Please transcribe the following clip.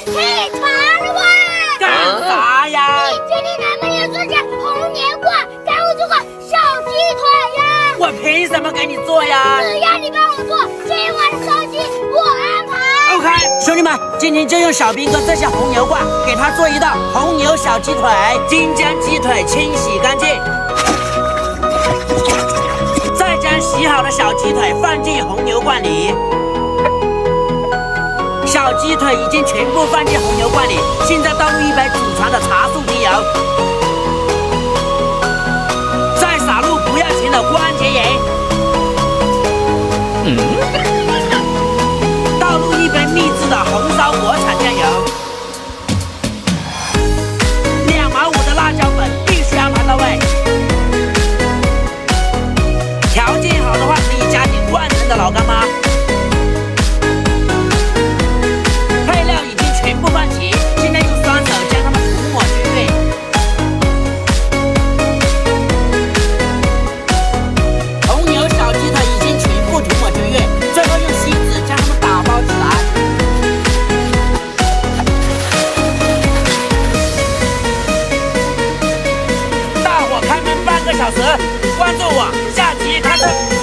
起床了哇！干啥呀？你今天能不能做点红年挂，给我做个小鸡腿呀？我凭什么给你做呀？只要你帮我做，今晚的烧鸡我安排。OK， 兄弟们，今天就用小兵哥这些红牛挂给他做一道红牛小鸡腿。先将鸡腿清洗干净，再将洗好的小鸡腿放进红牛罐里。小鸡腿已经全部放进红牛罐里，现在倒入一杯祖传的茶树精油，再撒入不要钱的关节盐，倒入一杯秘制的红烧国产酱油，2毛5的辣椒粉必须安排到位。条件好的话，可以加点万能的老干妈。全部放齐，现在用双手将它们涂抹均匀。红牛小鸡腿已经全部涂抹均匀，最后用锡纸将它们打包起来。大火开焖半个小时，关注我，下集开始。